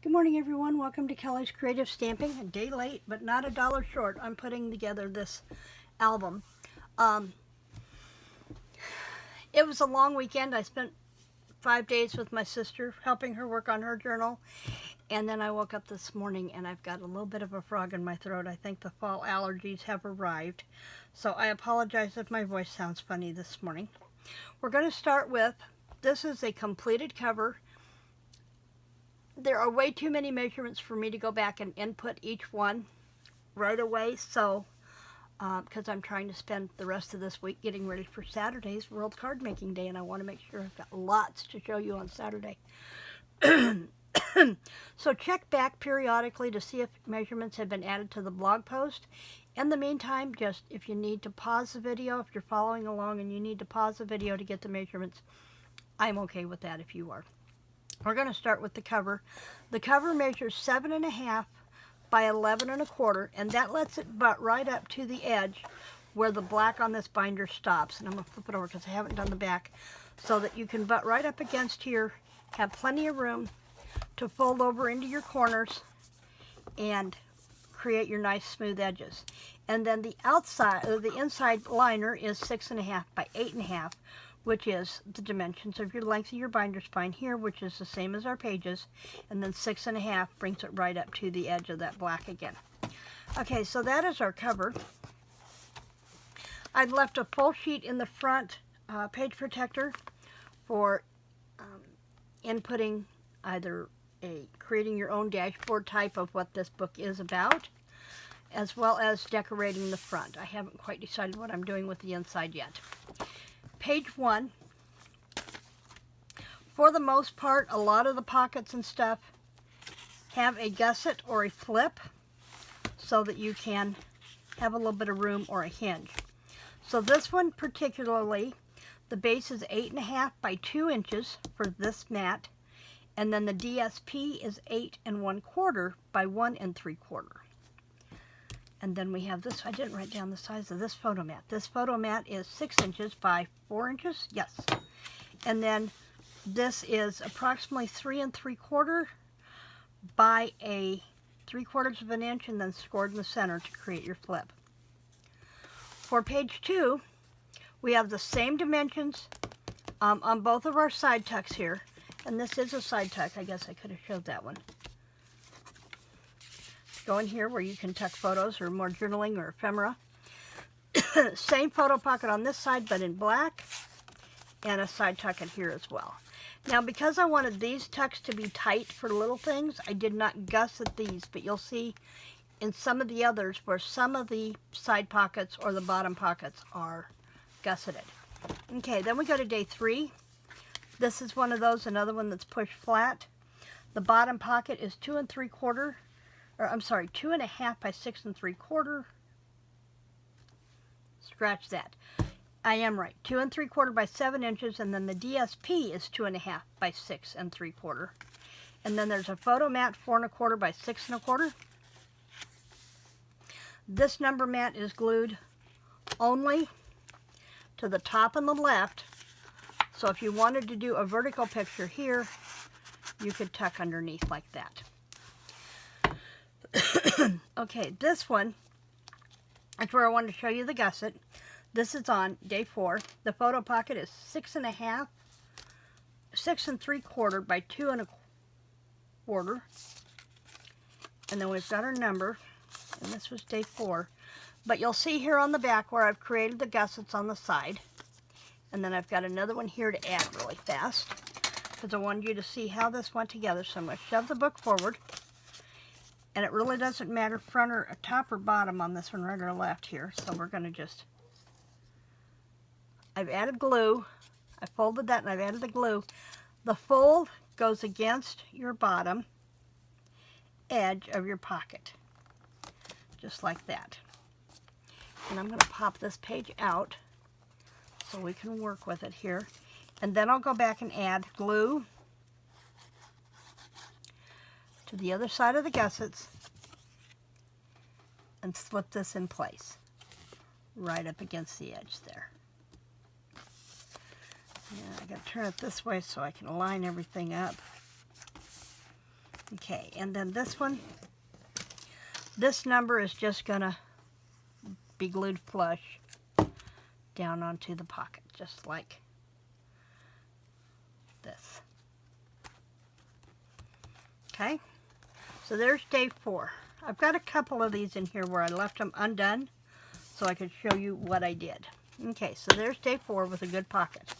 Good morning, everyone. Welcome to Kelly's Creative Stamping. A day late, but not a dollar short. I'm putting together this album. It was a long weekend. I spent 5 days with my sister, helping her work on her journal. And then I woke up this morning and I've got a little bit of a frog in my throat. I think the fall allergies have arrived. So I apologize if my voice sounds funny this morning. We're going to start with, this is a completed cover. There are way too many measurements for me to go back and input each one right away, so because I'm trying to spend the rest of this week getting ready for Saturday's World Card Making Day, and I want to make sure I've got lots to show you on Saturday. So check back periodically to see if measurements have been added to the blog post. In the meantime, just if you need to pause the video, if you're following along and you need to pause the video to get the measurements, I'm okay with that if you are. We're going to start with the cover. The cover measures 7.5 by 11 1/4, and that lets it butt right up to the edge where the black on this binder stops. And I'm going to flip it over because I haven't done the back, so that you can butt right up against here, have plenty of room to fold over into your corners and create your nice smooth edges. And then the outside, or the inside liner is 6.5 by 8.5. which is the dimensions of your length of your binder spine here, which is the same as our pages, and then 6.5 brings it right up to the edge of that black again. Okay, so that is our cover. I've left a full sheet in the front page protector for inputting either creating your own dashboard type of what this book is about, as well as decorating the front. I haven't quite decided what I'm doing with the inside yet. Page 1, for the most part, a lot of the pockets and stuff have a gusset or a flip so that you can have a little bit of room or a hinge. So this one particularly, the base is 8.5 by 2 inches for this mat, and then the DSP is 8 1/4 by 1 3/4. And then we have this, I didn't write down the size of this photo mat. This photo mat is 6 inches by 4 inches, yes. And then this is approximately 3 3/4 by a 3/4 of an inch, and then scored in the center to create your flip. For page 2, we have the same dimensions on both of our side tucks here. And this is a side tuck. I guess I could have showed that one. Go in here where you can tuck photos or more journaling or ephemera. Same photo pocket on this side, but in black, and a side tuck in here as well. Now, because I wanted these tucks to be tight for little things, I did not gusset these, but you'll see in some of the others where some of the side pockets or the bottom pockets are gusseted. Okay, then we go to day 3. This is one of those, another one that's pushed flat. The bottom pocket is 2 3/4. Or I'm sorry, 2.5 by 6 3/4. Scratch that. I am right. 2 3/4 by 7 inches, and then the DSP is 2.5 by 6 3/4. And then there's a photo mat 4 1/4 by 6 1/4. This number mat is glued only to the top and the left. So if you wanted to do a vertical picture here, you could tuck underneath like that. Okay, this one is where I wanted to show you the gusset. This is on day 4. The photo pocket is 6 3/4 by 2 1/4. And then we've got our number, and this was day 4. But you'll see here on the back where I've created the gussets on the side. And then I've got another one here to add really fast, because I wanted you to see how this went together. So I'm going to shove the book forward. And it really doesn't matter front or top or bottom on this one, right or left here. So we're going to just, I've added glue. I folded that and I've added the glue. The fold goes against your bottom edge of your pocket. Just like that. And I'm going to pop this page out so we can work with it here. And then I'll go back and add glue to the other side of the gussets and slip this in place right up against the edge there. Yeah, I got to turn it this way so I can line everything up. Okay, and then this one, this number is just gonna be glued flush down onto the pocket, just like this. Okay, so there's day 4. I've got a couple of these in here where I left them undone so I could show you what I did. Okay, so there's day 4 with a good pocket.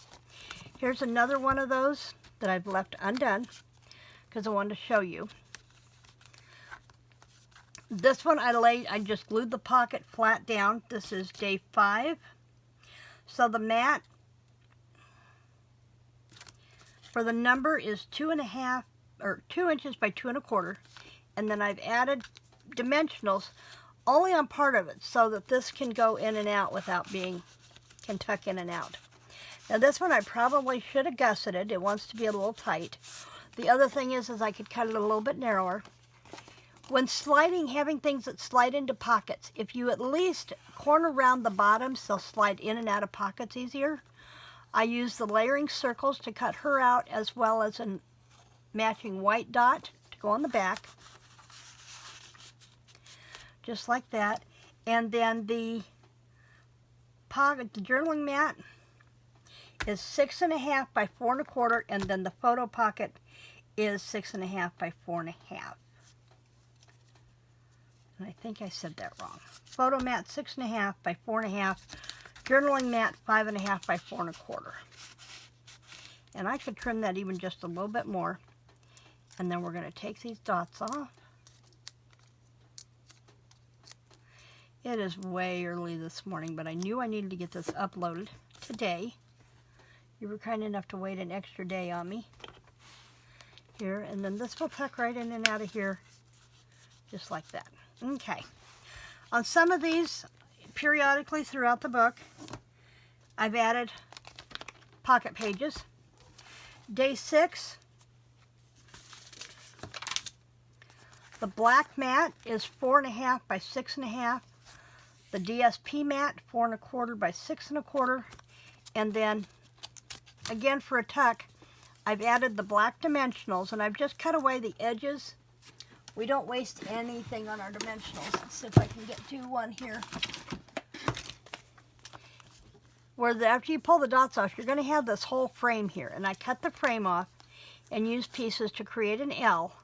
Here's another one of those that I've left undone because I wanted to show you. This one I just glued the pocket flat down. This is day 5. So the mat for the number is 2.5 or 2 inches by 2 1/4, and then I've added dimensionals only on part of it so that this can go in and out without can tuck in and out. Now this one I probably should have gusseted. It wants to be a little tight. The other thing is I could cut it a little bit narrower. When sliding, having things that slide into pockets, if you at least corner around the bottoms, they'll slide in and out of pockets easier. I use the layering circles to cut her out, as well as a matching white dot to go on the back. Just like that. And then the pocket, the journaling mat is 6.5 by 4 1/4, and then the photo pocket is 6.5 by 4 1/2. And I think I said that wrong. Photo mat 6.5 by 4 1/2. Journaling mat 5.5 by 4 1/4. And I could trim that even just a little bit more. And then we're going to take these dots off. It is way early this morning, but I knew I needed to get this uploaded today. You were kind enough to wait an extra day on me. Here, and then this will tuck right in and out of here, just like that. Okay. On some of these, periodically throughout the book, I've added pocket pages. Day 6, the black mat is 4.5 by 6.5. The DSP mat, 4 1/4 by 6 1/4. And then, again for a tuck, I've added the black dimensionals, and I've just cut away the edges. We don't waste anything on our dimensionals. Let's see if I can get to one here. After you pull the dots off, you're going to have this whole frame here. And I cut the frame off and used pieces to create an L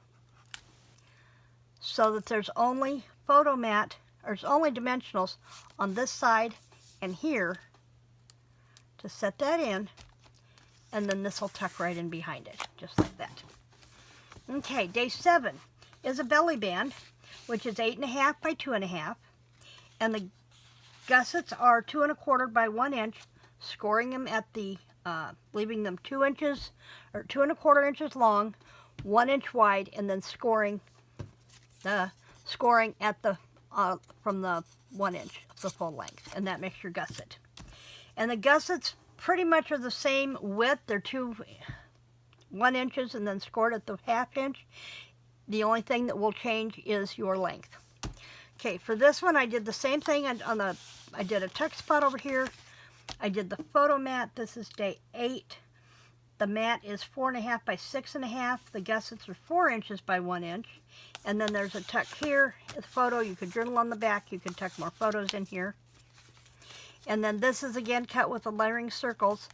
so that there's only photo mat, or there's only dimensionals on this side and here to set that in. And then this will tuck right in behind it, just like that. Okay, day 7 is a belly band, which is 8.5 by 2 1/2. And the gussets are 2 1/4 by 1 inch, scoring them at the, leaving them 2 inches, or 2 1/4 inches long, 1 inch wide, and then scoring at the, from the 1 inch, the full length, and that makes your gusset. And the gussets pretty much are the same width. They're 1 inches and then scored at the 1/2 inch. The only thing that will change is your length. Okay, for this one I did the same thing I did a tuck spot over here. I did the photo mat. This is day 8. The mat is 4.5 by 6.5. The gussets are 4 inches by 1 inch. And then there's a tuck here. The photo, you could journal on the back. You can tuck more photos in here. And then this is again cut with the layering circles.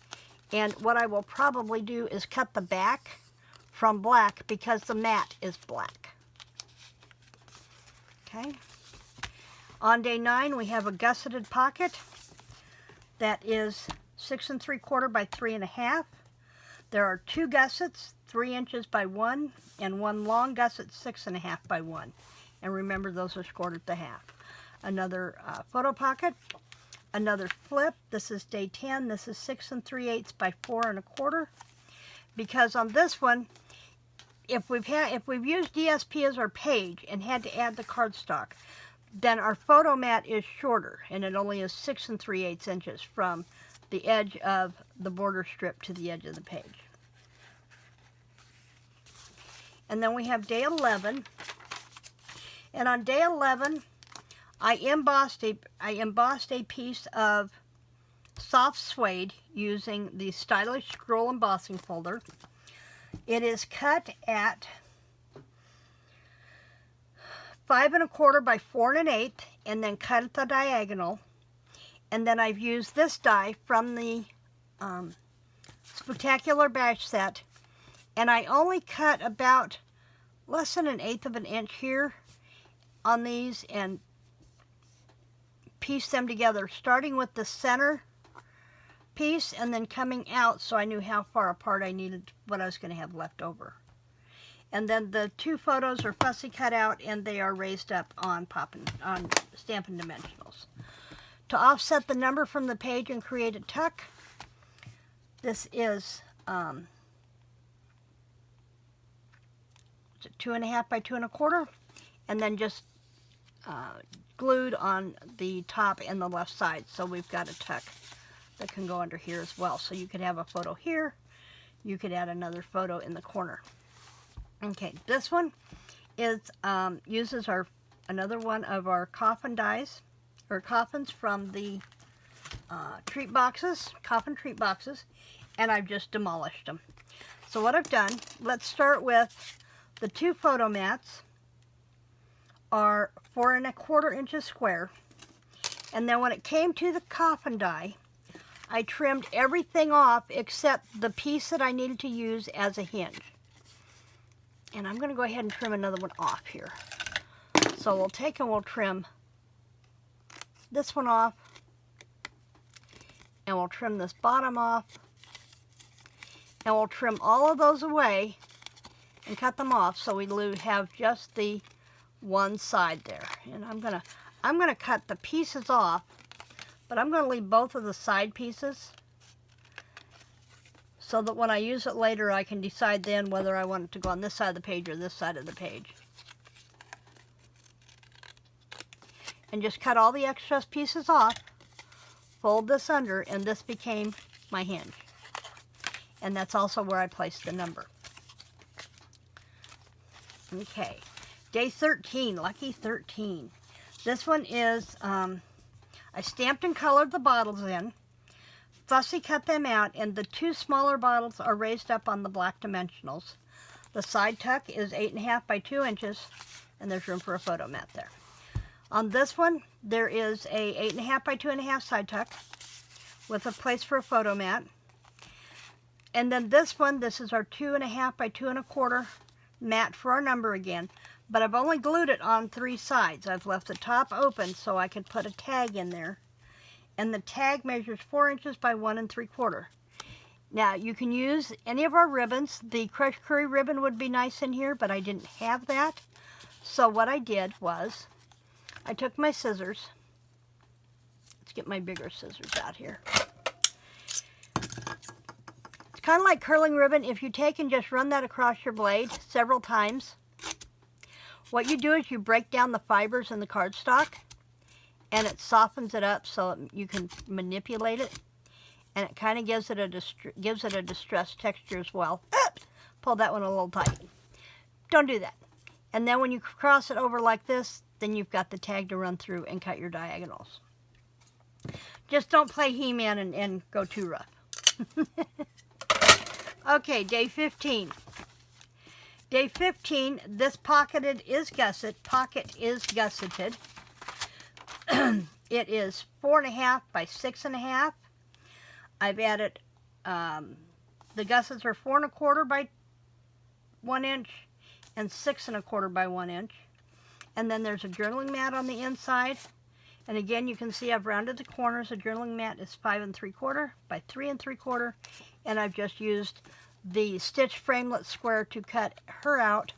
And what I will probably do is cut the back from black because the mat is black. Okay. On day 9, we have a gusseted pocket that is 6 3/4 by 3 1/2. There are 2 gussets, 3 inches by 1, and 1 long gusset, 6 1/2 by 1. And remember, those are scored at the 1/2. Another photo pocket, another flip. This is day 10. This is 6 3/8 by 4 1/4. Because on this one, if we've used DSP as our page and had to add the cardstock, then our photo mat is shorter, and it only is 6 3/8 inches from the edge of the border strip to the edge of the page. And then we have day 11. And on day 11, I embossed a piece of soft suede using the Stylish Scroll embossing folder. It is cut at 5 1/4 by 4 1/8, and then cut at the diagonal. And then I've used this die from the Spooktacular Bash set, and I only cut about less than 1/8 of an inch here on these and piece them together, starting with the center piece and then coming out, so I knew how far apart I needed, what I was going to have left over. And then the two photos are fussy cut out, and they are raised up on Stampin' Dimensionals. To offset the number from the page and create a tuck, this is 2 1/2 by 2 1/4, and then just glued on the top and the left side. So we've got a tuck that can go under here as well. So you could have a photo here. You could add another photo in the corner. Okay, this one is uses another one of our coffin dies, or coffins from the treat boxes, coffin treat boxes, and I've just demolished them. So what I've done, let's start with the two photo mats are 4 1/4 inches square, and then when it came to the coffin die, I trimmed everything off except the piece that I needed to use as a hinge. And I'm going to go ahead and trim another one off here. So we'll take and we'll trim this one off, and we'll trim this bottom off, and we'll trim all of those away and cut them off so we have just the one side there. And I'm gonna cut the pieces off, but I'm gonna leave both of the side pieces so that when I use it later I can decide then whether I want it to go on this side of the page or this side of the page. And just cut all the excess pieces off, fold this under, and this became my hinge. And that's also where I placed the number. Okay, day 13, lucky 13. This one is, I stamped and colored the bottles in, fussy cut them out, and the two smaller bottles are raised up on the black dimensionals. The side tuck is 8 1/2 by 2 inches, and there's room for a photo mat there. On this one, there is a 8 1/2 by 2 1/2 side tuck with a place for a photo mat. And then this one, this is our 2 1/2 by 2 1/4 mat for our number again, but I've only glued it on 3 sides. I've left the top open so I could put a tag in there, and the tag measures 4 inches by 1 3/4. Now you can use any of our ribbons. The Crushed Curry ribbon would be nice in here, but I didn't have that. So what I did was I took my scissors. Let's get my bigger scissors out here. It's kind of like curling ribbon. If you take and just run that across your blade several times, what you do is you break down the fibers in the cardstock, and it softens it up so you can manipulate it, and it kind of gives it a distressed texture as well. Pull that one a little tight. Don't do that. And then when you cross it over like this, then you've got the tag to run through and cut your diagonals. Just don't play He-Man and go too rough. Okay, day 15. Day 15, this pocket is gusseted. It is 4 1/2 by 6 1/2. I've added, the gussets are 4 1/4 by 1 inch and 6 1/4 by 1 inch. And then there's a journaling mat on the inside. And again, you can see I've rounded the corners. The journaling mat is 5 3/4 by 3 3/4. And I've just used the stitch framelit square to cut her out,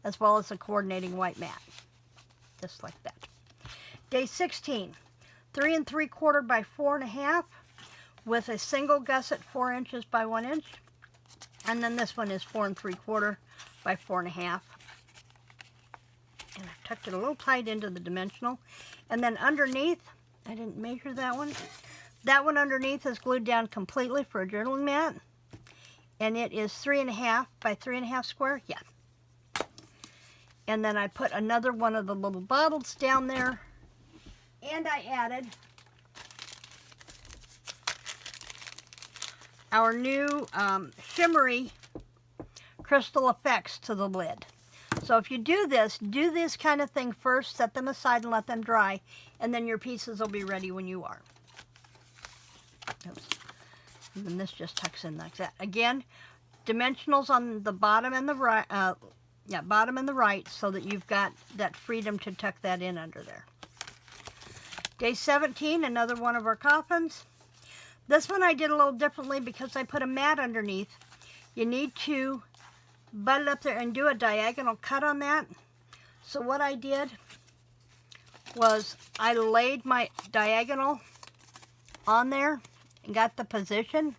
as well as the coordinating white mat. Just like that. Day 16, 3 3/4 by 4 1/2 with a single gusset 4 inches by 1 inch. And then this one is 4 3/4 by 4 1/2. And I've tucked it a little tight into the dimensional. And then underneath, I didn't measure that one. That one underneath is glued down completely for a journaling mat. And it is 3 1/2 by 3 1/2 square. Yeah. And then I put another one of the little bottles down there. And I added our new shimmery crystal effects to the lid. So if you do this kind of thing first, set them aside and let them dry, and then your pieces will be ready when you are. Oops. And then this just tucks in like that. Again, dimensionals on the bottom and the right, bottom and the right, so that you've got that freedom to tuck that in under there. Day 17, another one of our coffins. This one I did a little differently because I put a mat underneath. You need to butt it up there and do a diagonal cut on that. So what I did was I laid my diagonal on there and got the position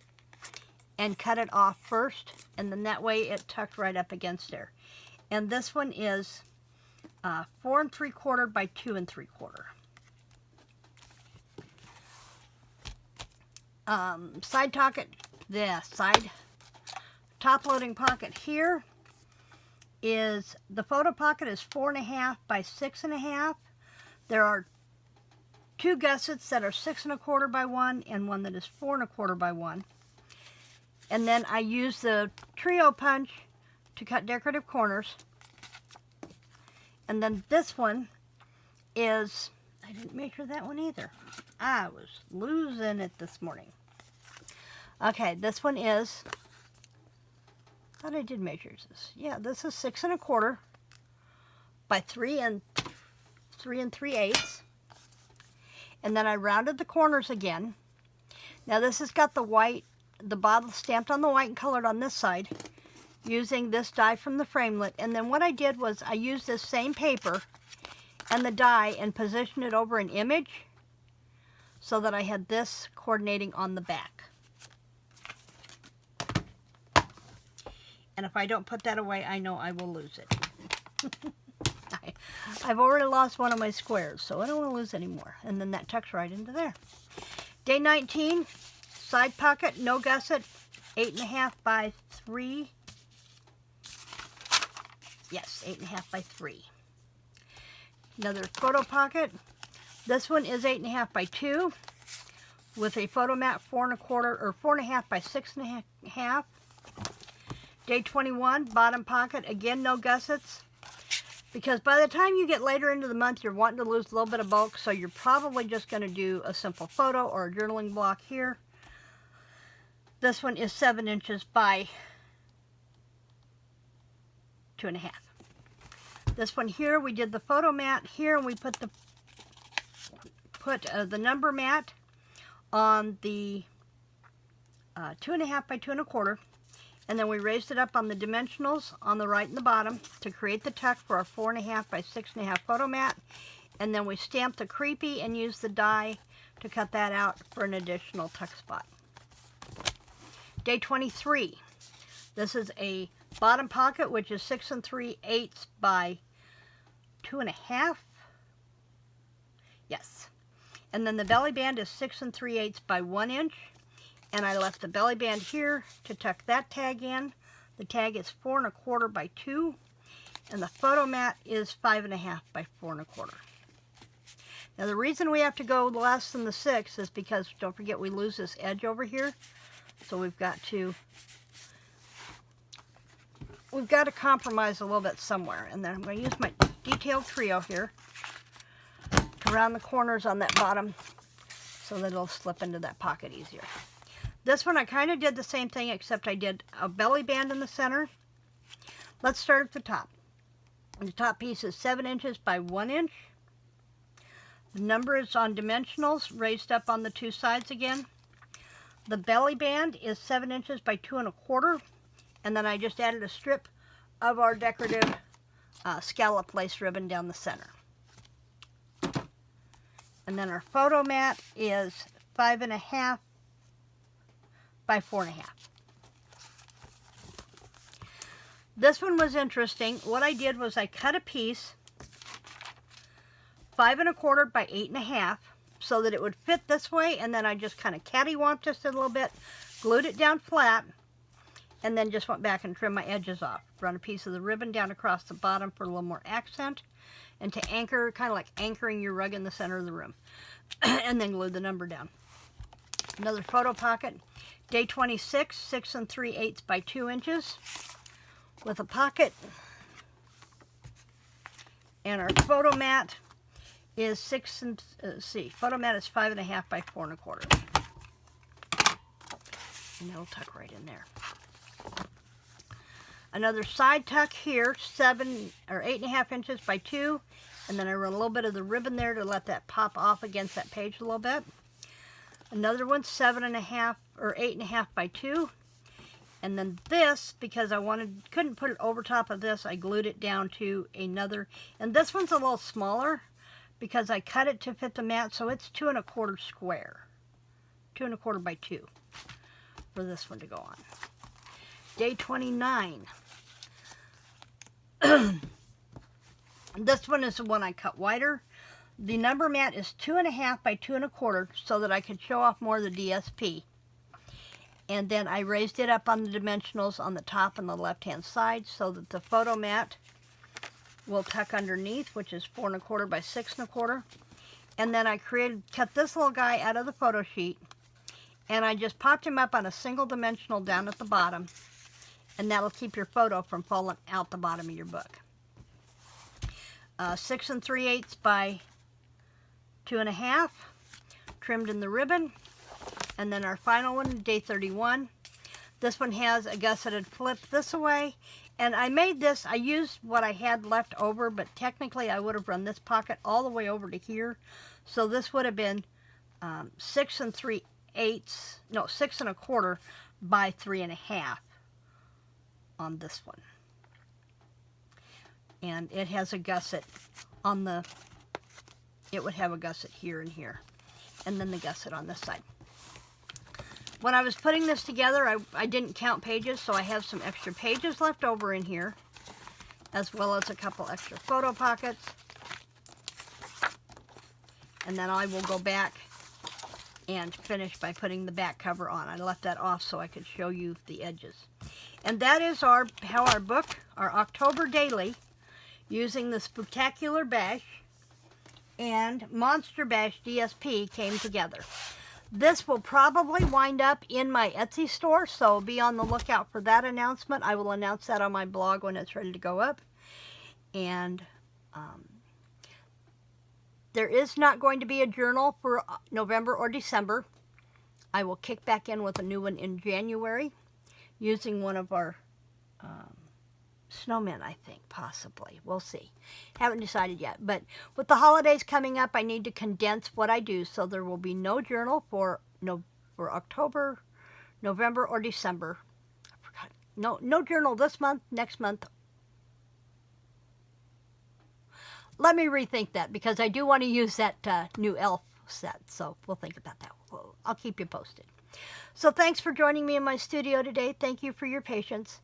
and cut it off first, and then that way it tucked right up against there. And this one is 4 3/4 by 2 3/4. Side pocket, side top loading pocket here is, the photo pocket is 4 1/2 by 6 1/2. There are 2 gussets that are 6 1/4 by 1 and one that is 4 1/4 by 1. And then I use the trio punch to cut decorative corners. And then this one is, I didn't measure that one either. I was losing it this morning. Okay, this one is, I thought I did measure this. Yeah, this is 6 1/4 by 3 3/8. And then I rounded the corners again. Now this has got the white, the bottle stamped on the white and colored on this side, using this die from the framelit. And then what I did was I used this same paper and the die and positioned it over an image so that I had this coordinating on the back. And if I don't put that away, I know I will lose it. I've already lost one of my squares, so I don't want to lose any more. And then that tucks right into there. Day 19, side pocket, no gusset, 8 1/2 by 3. Yes, 8 1/2 by 3. Another photo pocket. This one is 8 1/2 by 2 with a photo mat 4 1/4 or 4 1/2 by 6 1/2. Day 21, bottom pocket, again no gussets, because by the time you get later into the month you're wanting to lose a little bit of bulk, so you're probably just going to do a simple photo or a journaling block here. This one is 7 inches by 2 1/2. This one here, we did the photo mat here, and we put the number mat on the 2 1/2 by 2 1/4, and then we raised it up on the dimensionals on the right and the bottom to create the tuck for our 4 1/2 by 6 1/2 photo mat, and then we stamped the creepy and used the die to cut that out for an additional tuck spot. Day 23, this is a bottom pocket, which is 6 3/8 by 2 1/2. Yes. And then the belly band is 6 3/8 by 1 inch. And I left the belly band here to tuck that tag in. The tag is 4 1/4 by 2. And the photo mat is 5 1/2 by 4 1/4. Now the reason we have to go less than the 6 is because, don't forget, we lose this edge over here. So we've got to compromise a little bit somewhere. And then I'm going to use my detailed trio here to round the corners on that bottom so that it'll slip into that pocket easier. This one I kind of did the same thing, except I did a belly band in the center. Let's start at the top. The top piece is 7 inches by 1 inch. The number is on dimensionals, raised up on the 2 sides again. The belly band is 7 inches by 2 1/4. And then I just added a strip of our decorative scallop lace ribbon down the center. And then our photo mat is 5 1/2 by 4 1/2. This one was interesting. What I did was I cut a piece 5 1/4 by 8 1/2 so that it would fit this way, and then I just kind of cattywamped just a little bit, glued it down flat, and then just went back and trimmed my edges off. Run a piece of the ribbon down across the bottom for a little more accent, and to anchor, kind of like anchoring your rug in the center of the room. And then glue the number down. Another photo pocket. Day 26, 6 3/8 by 2 inches. With a pocket And our photo mat is photo mat is 5.5 by 4.25. And it'll tuck right in there. Another side tuck here, 8.5 inches by 2. And then I run a little bit of the ribbon there to let that pop off against that page a little bit. Another one, 7.5 or 8.5 by 2. And then this, because I couldn't put it over top of this, I glued it down to another. And this one's a little smaller because I cut it to fit the mat, so it's 2.25 square. 2.25 by 2 for this one to go on. Day 29. This one is the one I cut wider. The number mat is 2.5 by 2.25 so that I could show off more of the DSP. And then I raised it up on the dimensionals on the top and the left-hand side so that the photo mat will tuck underneath, which is 4.25 by 6.25. And then I cut this little guy out of the photo sheet, and I just popped him up on a single dimensional down at the bottom, and that'll keep your photo from falling out the bottom of your book. 6 3/8 by 2.5, trimmed in the ribbon. And then our final one, day 31. This one has a gusseted flip this way. And I made this, I used what I had left over, but technically I would have run this pocket all the way over to here. So this would have been 6 3/8, no, 6.25 by 3.5 on this one. And it has a gusset on the, it would have a gusset here and here. And then the gusset on this side. When I was putting this together, I didn't count pages, so I have some extra pages left over in here, as well as a couple extra photo pockets. And then I will go back and finish by putting the back cover on. I left that off so I could show you the edges. And that is how our book, our October daily, using the Spooktacular Bash and Monster Bash DSP came together. This will probably wind up in my Etsy store, so be on the lookout for that announcement. I will announce that on my blog when it's ready to go up. And there is not going to be a journal for November or December. I will kick back in with a new one in January using one of our snowmen, I think, possibly. We'll see. Haven't decided yet. But with the holidays coming up, I need to condense what I do, so there will be no journal for October, November, or December. I forgot. No journal this month, next month. Let me rethink that, because I do want to use that new elf set, so we'll think about that. I'll keep you posted. So thanks for joining me in my studio today. Thank you for your patience.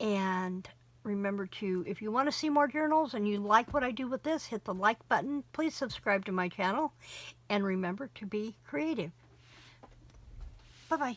And remember to, if you want to see more journals and you like what I do with this, hit the like button. Please subscribe to my channel. And remember to be creative. Bye-bye.